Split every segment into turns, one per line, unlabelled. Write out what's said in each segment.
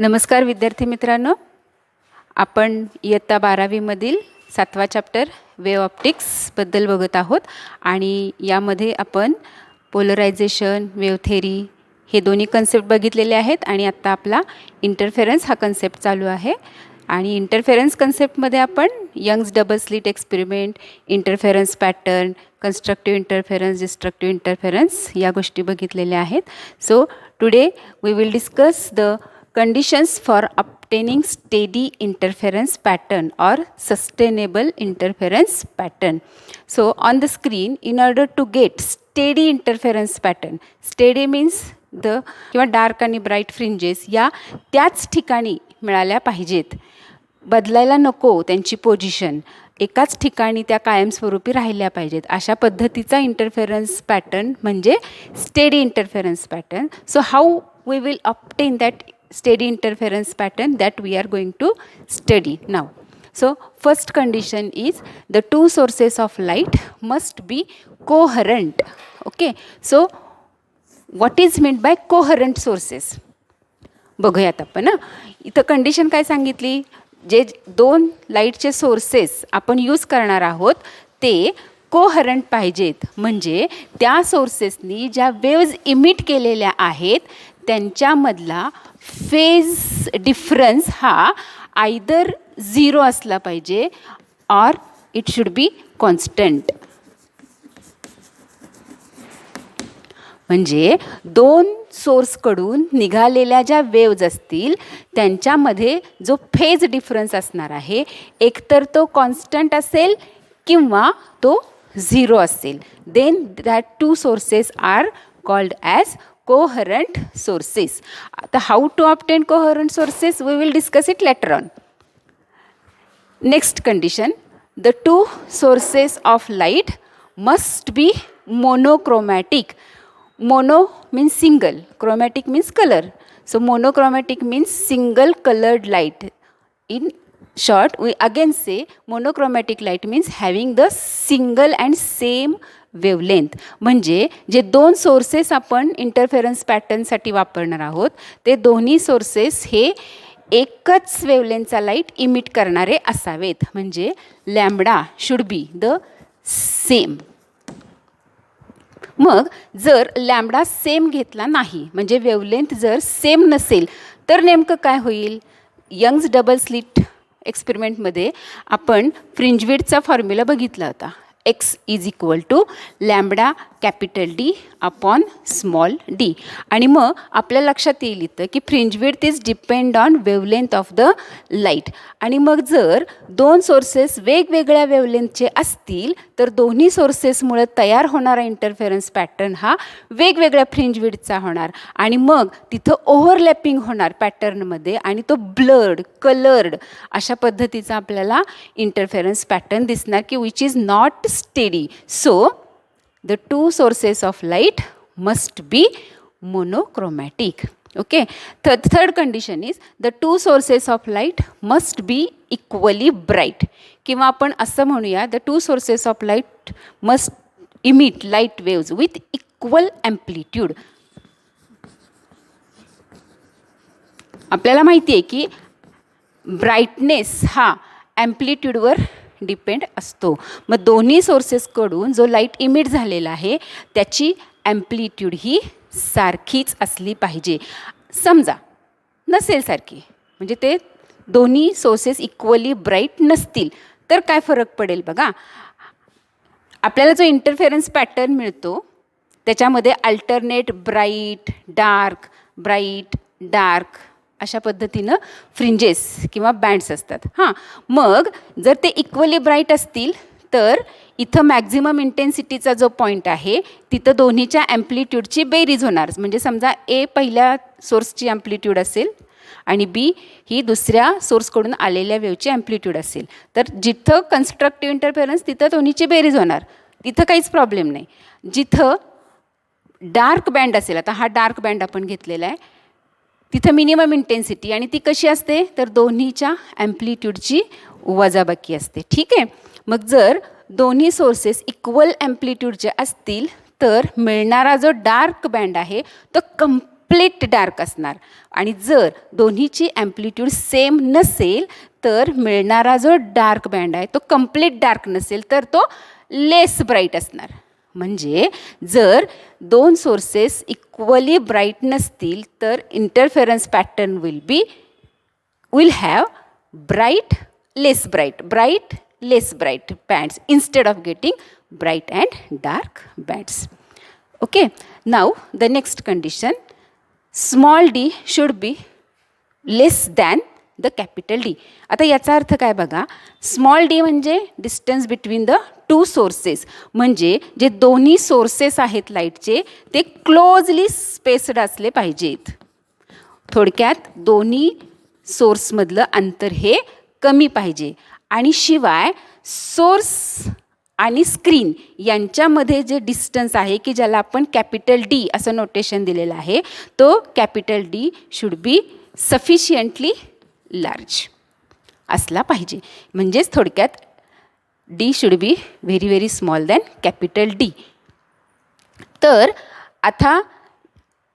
नमस्कार विद्यार्थी मित्रांनो, आपण इयत्ता 12वीमधील 7वा चॅप्टर वेव्ह ऑप्टिक्सबद्दल बघत आहोत आणि यामध्ये आपण पोलरायझेशन, वेव्ह थेरी हे दोन्ही कन्सेप्ट बघितलेले आहेत आणि आत्ता आपला इंटरफेरन्स हा कन्सेप्ट चालू आहे. आणि इंटरफेरन्स कन्सेप्टमध्ये आपण Young's double slit experiment, interference pattern, constructive interference, destructive interference या गोष्टी बघितलेल्या आहेत. So today we will discuss the conditions for obtaining steady interference pattern or sustainable interference pattern. So on the screen, in order to get steady interference pattern, steady means the किंवा dark आणि bright fringes या त्याच ठिकाणी मिळाल्या पाहिजेत, बदलायला नको त्यांची पोझिशन, एकाच ठिकाणी त्या कायमस्वरूपी राहिल्या पाहिजेत, अशा पद्धतीचा इंटरफेरन्स पॅटर्न म्हणजे steady interference pattern. So how we will obtain that steady interference pattern that we are going to study now. So first condition is the two sources of light must be coherent. Okay, so what is meant by coherent sources? बघूयात आपण. इथं condition काय सांगितली, जे दोन लाईटचे sources आपण use करणार आहोत ते कोहरंट पाहिजेत, म्हणजे त्या सोर्सेसनी ज्या वेव्ज इमिट केलेल्या आहेत त्यांच्यामधला फेज डिफरन्स हा आयदर 0 असला पाहिजे or it should be constant. म्हणजे दोन सोर्सकडून निघालेल्या ज्या वेव्ज असतील त्यांच्यामध्ये जो फेज डिफरन्स असणार आहे एकतर तो कॉन्स्टंट असेल किंवा तो 0 असेल. Then that two sources are called as coherent sources. How to obtain coherent sources we will discuss it later on. Next condition, the two sources of light must be monochromatic. Mono means single, chromatic means color. So monochromatic means single colored light. In short, we again say monochromatic light means having the single and same wavelength. म्हणजे जे दोन sources आपण interference पॅटर्नसाठी वापरणार आहोत ते दोन्ही sources हे एकच वेवलेंथचा लाईट इमिट करणारे असावेत. म्हणजे lambda should be the same. मग जर लॅम्बडा सेम घेतला नाही, म्हणजे वेवलेंथ जर सेम नसेल तर नेमकं काय होईल. यंग्स डबल स्लिट एक्सपेरिमेंटमध्ये आपण फ्रिंज विड्थचा फॉर्म्युला बघितला होता. x is equal to lambda capital D upon small d. आणि मग आपल्या लक्षात येईल इथं की fringe width is depend on wavelength of the light. आणि मग जर दोन सोर्सेस वेगवेगळ्या वेवलेंथचे असतील तर दोन्ही सोर्सेसमुळे तयार होणारा इंटरफेरन्स पॅटर्न हा वेगवेगळ्या फ्रिंज विड्थचा होणार आणि मग तिथं ओव्हरलॅपिंग होणार पॅटर्नमध्ये आणि तो ब्लर्ड, कलर्ड अशा पद्धतीचा आपल्याला इंटरफेरन्स पॅटर्न दिसणार की which is not steady. So the two sources of light must be monochromatic. Okay, third condition is the two sources of light must be equally bright. किंवा आपण असं म्हणूया, the two sources of light must emit light waves with equal amplitude. आपल्याला माहिती आहे की brightness हा ॲम्प्लिट्यूडवर depend असतो. मग दोन्ही सोर्सेसकडून जो लाईट इमिट झालेला आहे त्याची ॲम्प्लिट्यूड ही सारखीच असली पाहिजे. समजा नसेल सारखी, म्हणजे ते दोन्ही सोर्सेस इक्वली ब्राईट नसतील तर काय फरक पडेल बघा. आपल्याला जो इंटरफेरन्स पॅटर्न मिळतो त्याच्यामध्ये alternate bright, dark, bright, dark अशा पद्धतीनं फ्रिंजेस किंवा बँड्स असतात. हां, मग जर ते इक्वली ब्राईट असतील तर इथं मॅक्झिमम इंटेन्सिटीचा जो पॉईंट आहे तिथं दोन्हीच्या ॲम्प्लिट्यूडची बेरीज होणार. म्हणजे समजा ए पहिल्या सोर्सची ॲम्प्लिट्यूड असेल आणि बी ही दुसऱ्या सोर्सकडून आलेल्या वेवची ॲम्प्लिट्यूड असेल तर जिथं कन्स्ट्रक्टिव्ह इंटरफेरन्स तिथं दोन्हीची बेरीज होणार, तिथं काहीच प्रॉब्लेम नाही. जिथं डार्क बँड असेल, आता हा डार्क बँड आपण घेतलेला आहे, तिथं मिनिमम इंटेन्सिटी आणि ती कशी असते तर दोन्हीच्या ॲम्प्लिट्यूडची वजाबाकी असते. ठीक आहे, मग जर दोन्ही सोर्सेस इक्वल ॲम्प्लिट्यूडचे असतील तर मिळणारा जो डार्क बँड आहे तो कम्प्लीट डार्क असणार. आणि जर दोन्हीची ॲम्प्लिट्यूड सेम नसेल तर मिळणारा जो डार्क बँड आहे तो कम्प्लीट डार्क नसेल तर तो लेस ब्राईट असणार. म्हणजे जर दोन सोर्सेस इक्वली ब्राईट नसतील तर interference pattern will have bright less bright less bright bands instead of getting bright and dark bands. Okay, now the next condition, small d should be less than the capital D. आता याचा अर्थ काय बघा, small D म्हणजे distance between the two sources, म्हणजे जे दोन्ही sources आहेत लाईटचे ते क्लोजली स्पेस्ड असले पाहिजेत. थोडक्यात दोन्ही सोर्समधलं अंतर हे कमी पाहिजे. आणि शिवाय सोर्स आणि स्क्रीन यांच्यामध्ये जे डिस्टन्स आहे की ज्याला आपण कॅपिटल डी असं नोटेशन दिलेलं आहे, तो capital D should be sufficiently large असला पाहिजे. म्हणजेच थोडक्यात D should be very very small than capital D. तर आता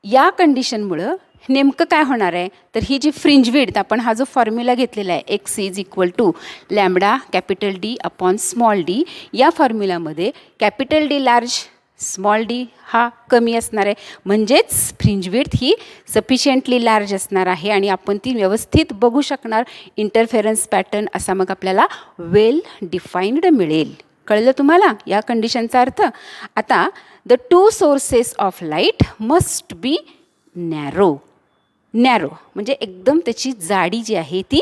या कंडिशनमुळं नेमकं काय होणार आहे, तर ही जी फ्रिंज विड्थ आपण हा जो फॉर्म्युला घेतलेला आहे X is equal to lambda capital D upon small d, या फॉर्म्युलामध्ये capital D large small d हा कमी असणार आहे. म्हणजेच फ्रिंज विड्थ ही सफिशियंटली लार्ज असणार आहे आणि आपण ती व्यवस्थित बघू शकणार. इंटरफेरन्स पॅटर्न असा मग आपल्याला वेल डिफाईन्ड मिळेल. कळलं तुम्हाला या कंडिशनचा अर्थ. आता the two sources of light must be narrow म्हणजे एकदम त्याची जाडी जी आहे ती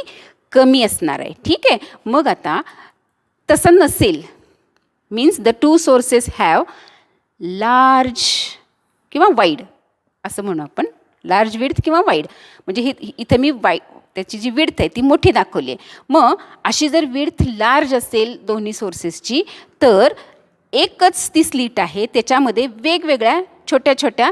कमी असणार आहे. ठीक आहे. मग आता तसं नसेल, means the two sources have large किंवा वाईड असं म्हणू आपण, लार्ज विड्थ किंवा वाईड. म्हणजे इथं मी त्याची जी विड्थ आहे ती मोठी दाखवली आहे. मग अशी जर विड्थ लार्ज असेल दोन्ही सोर्सेसची तर एकच ती स्लिट आहे त्याच्यामध्ये वेगवेगळ्या छोट्या छोट्या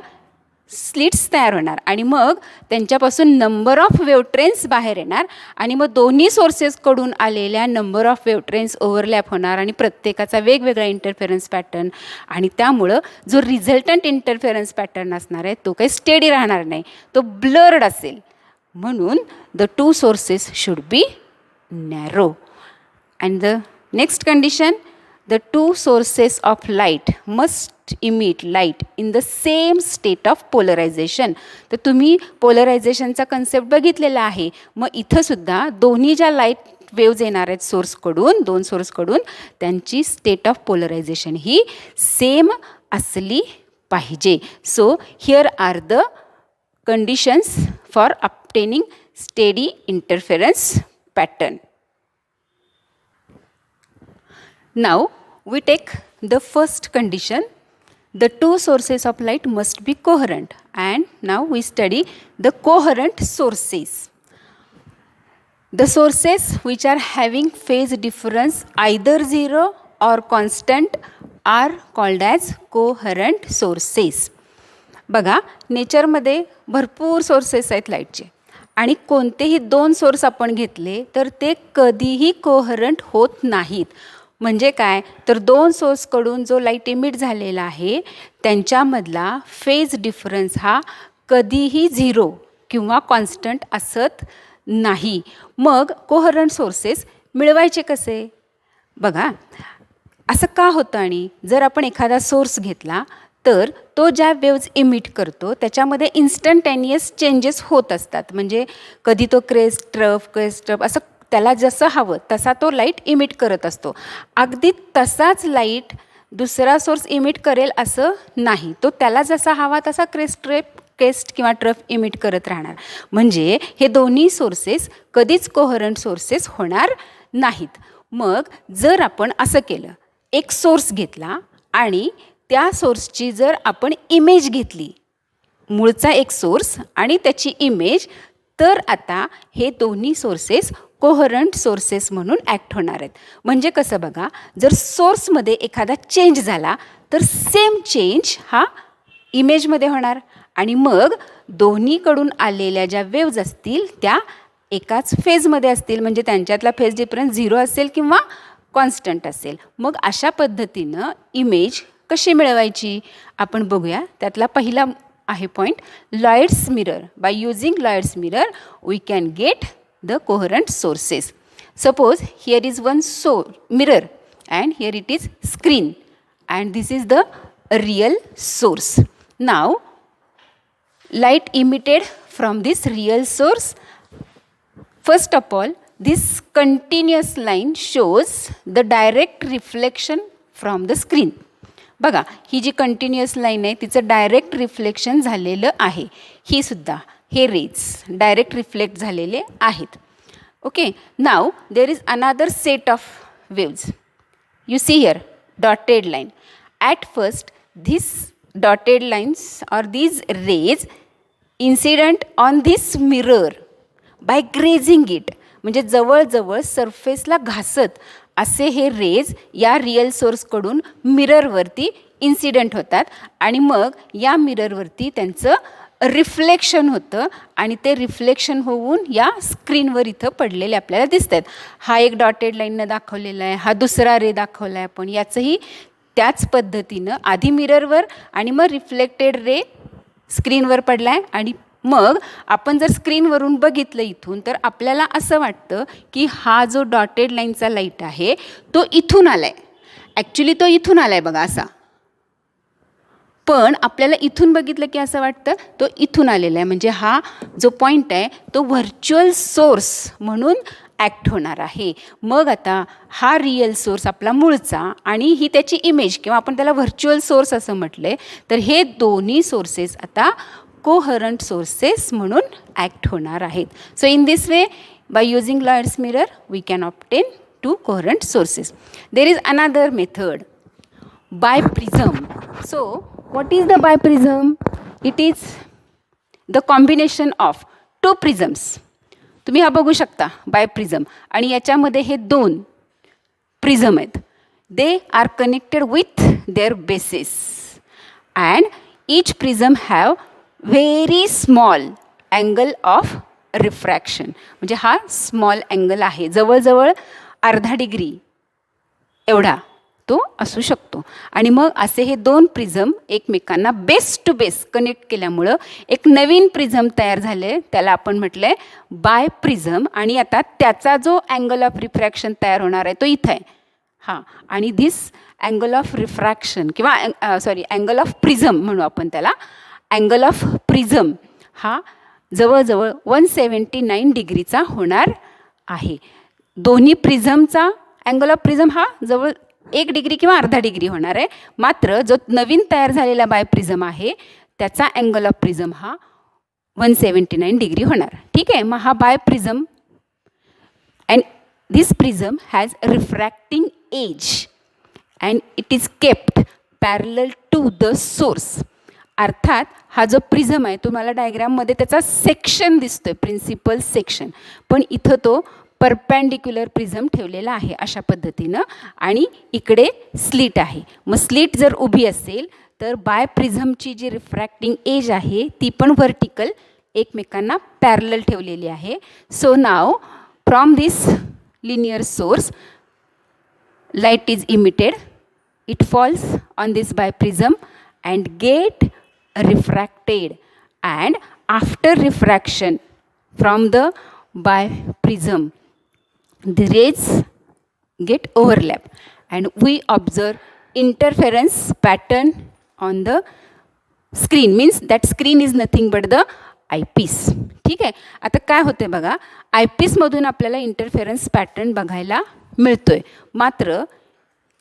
स्लिट्स तयार होणार आणि मग त्यांच्यापासून नंबर ऑफ वेव्हट्रेन्स बाहेर येणार आणि मग दोन्ही सोर्सेसकडून आलेल्या नंबर ऑफ वेव्हट्रेन्स ओव्हरलॅप होणार आणि प्रत्येकाचा वेगवेगळा इंटरफेरन्स पॅटर्न. आणि त्यामुळं जो रिझल्टंट इंटरफेरन्स पॅटर्न असणार आहे तो काही स्टेडी राहणार नाही, तो ब्लर्ड असेल. म्हणून the two sources should be narrow. And the next condition, the two sources of light must emit light in the same state of polarization. तर तुम्ही पोलरायझेशनचा कन्सेप्ट बघितलेला आहे. मग इथं सुद्धा दोन्ही ज्या लाईट वेव्ज येणार आहेत सोर्सकडून, दोन सोर्सकडून, त्यांची स्टेट ऑफ पोलरायझेशन ही सेम असली पाहिजे. So here are the conditions for obtaining steady interference pattern. Now we take the first condition, the two sources of light must be coherent, and now we study the coherent sources. The sources which are having phase difference either 0 or constant are called as coherent sources. बघा, नेचरमध्ये भरपूर sources आहेत लाईटचे आणि कोणतेही दोन source आपण घेतले तर ते कधीही कोहरंट होत नाहीत. म्हणजे काय, तर दोन सोर्सकडून जो लाईट इमिट झालेला आहे त्यांच्यामधला फेज डिफरन्स हा कधीही 0 किंवा कॉन्स्टंट असत नाही. मग कोहरंट सोर्सेस मिळवायचे कसे बघा. असं का होतं, आणि जर आपण एखादा सोर्स घेतला तर तो ज्या वेव्ज इमिट करतो त्याच्यामध्ये इन्स्टंटेनियस चेंजेस होत असतात. म्हणजे कधी तो क्रेस्ट ट्रफ असं त्याला जसं हवं तसा तो लाईट इमिट करत असतो. अगदी तसाच लाईट दुसरा सोर्स इमिट करेल असं नाही, तो त्याला जसा हवा तसा क्रेस्ट किंवा ट्रफ इमिट करत राहणार. म्हणजे हे दोन्ही सोर्सेस कधीच कोहरंट सोर्सेस होणार नाहीत. मग जर आपण असं केलं, एक सोर्स घेतला आणि त्या सोर्सची जर आपण इमेज घेतली, मूळचा एक सोर्स आणि त्याची इमेज, तर आता हे दोन्ही सोर्सेस कोहरंट सोर्सेस म्हणून ॲक्ट होणार आहेत. म्हणजे कसं बघा, जर सोर्समध्ये एखादा चेंज झाला तर सेम चेंज हा इमेजमध्ये होणार आणि मग दोन्हीकडून आलेल्या ज्या वेव्ज असतील त्या एकाच फेजमध्ये असतील. म्हणजे त्यांच्यातला फेज डिफरन्स 0 असेल किंवा कॉन्स्टंट असेल. मग अशा पद्धतीनं इमेज कशी मिळवायची आपण बघूया. त्यातला पहिला आहे point. Lloyd's mirror, by using Lloyd's mirror we can get the coherent sources. Suppose here is one mirror and here it is screen and this is the real source. Now light emitted from this real source, first of all this continuous line shows the direct reflection from the screen. बघा ही जी continuous line आहे तिचं direct reflection झालेलं आहे. ही सुद्धा हे raise direct reflect झालेले आहेत. Okay, now there is अनादर set of waves. You see here dotted line. At first these dotted lines or these rays incident on this mirror by grazing it, म्हणजे जवळजवळ सरफेसला घासत असे हे रेज या real सोर्सकडून मिररवरती इन्सिडेंट होतात आणि मग या मिररवरती त्यांचं रिफ्लेक्शन होतं आणि ते रिफ्लेक्शन होऊन या स्क्रीनवर इथं पडलेले आपल्याला दिसत आहेत. हा एक डॉटेड लाईननं दाखवलेला आहे, हा दुसरा रे दाखवला आहे आपण. याचंही त्याच पद्धतीनं आधी मिररवर आणि मग रिफ्लेक्टेड रे स्क्रीनवर पडला आहे आणि मग आपण जर स्क्रीनवरून बघितलं इथून तर आपल्याला असं वाटतं की हा जो डॉटेड लाईनचा लाईट आहे तो इथून आला आहे. ॲक्च्युली तो इथून आला आहे बघा असा, पण आपल्याला इथून बघितलं की असं वाटतं तो इथून आलेला आहे. म्हणजे हा जो पॉईंट आहे तो व्हर्च्युअल सोर्स म्हणून ॲक्ट होणार आहे. मग आता हा रिअल सोर्स आपला मूळचा आणि ही त्याची इमेज किंवा आपण त्याला व्हर्च्युअल सोर्स असं म्हटलं आहे, तर हे दोन्ही सोर्सेस आता कोहरंट सोर्सेस म्हणून ॲक्ट होणार आहेत. So in this way by using Lloyd's mirror we can obtain two coherent sources. There is another method by prism. So what is the biprism? It is the combination of two prisms. तुम्ही हा बघू शकता बायप्रिझम आणि याच्यामध्ये हे दोन prism आहेत. They are connected with their bases and each prism have very small angle of refraction. म्हणजे हा स्मॉल अँगल आहे, जवळजवळ अर्धा डिग्री एवढा तो असू शकतो. आणि मग असे हे दोन प्रिझम एकमेकांना बेस टू बेस कनेक्ट केल्यामुळं एक नवीन प्रिझम तयार झाले, त्याला आपण म्हटलं आहे बाय प्रिझम. आणि आता त्याचा जो अँगल ऑफ रिफ्रॅक्शन तयार होणार आहे तो इथं आहे. हां, आणि धिस अँगल ऑफ रिफ्रॅक्शन किंवा अँगल ऑफ प्रिझम म्हणू आपण त्याला. अँगल ऑफ प्रिझम हा जवळजवळ 179 डिग्रीचा होणार आहे. दोन्ही प्रिझमचा अँगल ऑफ प्रिझम हा जवळ 1 डिग्री किंवा अर्धा डिग्री होणार आहे. मात्र जो नवीन तयार झालेला बायप्रिझम आहे त्याचा अँगल ऑफ प्रिझम हा 179 डिग्री होणार. ठीक आहे, मग हा biprism and this prism has refracting edge and it is kept parallel to the source. अर्थात हा जो प्रिझम आहे तुम्हाला डायग्राममध्ये त्याचा सेक्शन दिसतोय, प्रिन्सिपल सेक्शन, पण इथं तो परपॅन्डिक्युलर प्रिझम ठेवलेला आहे अशा पद्धतीनं आणि इकडे स्लिट आहे. मग स्लिट जर उभी असेल तर बाय प्रिझमची जी रिफ्रॅक्टिंग एज आहे ती पण व्हर्टिकल एकमेकांना पॅरलल ठेवलेली आहे. So now from this linear source light is emitted, it falls on this biprism and get refracted, and after refraction from the biprism the rays get overlap and we observe interference pattern on the screen. Means that screen is nothing but the eyepiece. ठीक आहे, आता काय होते बघा, आयपीसमधून आपल्याला interference pattern बघायला मिळतो आहे. मात्र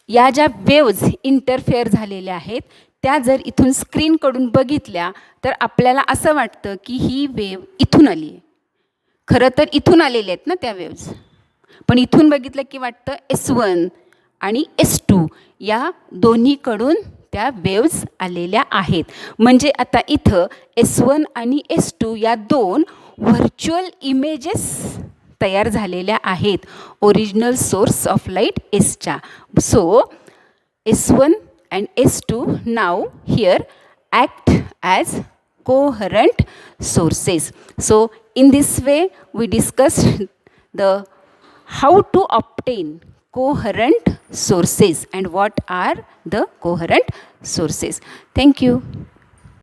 या ज्या वेव्ज इंटरफेअर झालेल्या आहेत त्या जर इथून स्क्रीनकडून बघितल्या तर आपल्याला असं वाटतं की ही वेव इथून आली आहे. खरं तर इथून आलेल्या आहेत ना त्या वेव्ज, पण इथून बघितलं की वाटतं S1 आणि S2 या दोन्हीकडून त्या वेव्ज आलेल्या आहेत. म्हणजे आता इथं S1 आणि S2 या दोन व्हर्च्युअल इमेजेस तयार झालेल्या आहेत ओरिजिनल सोर्स ऑफ लाईट एसच्या. So S1 and S2 now here act as coherent sources. So in this way we discussed the how to obtain coherent sources and what are the coherent sources. Thank you.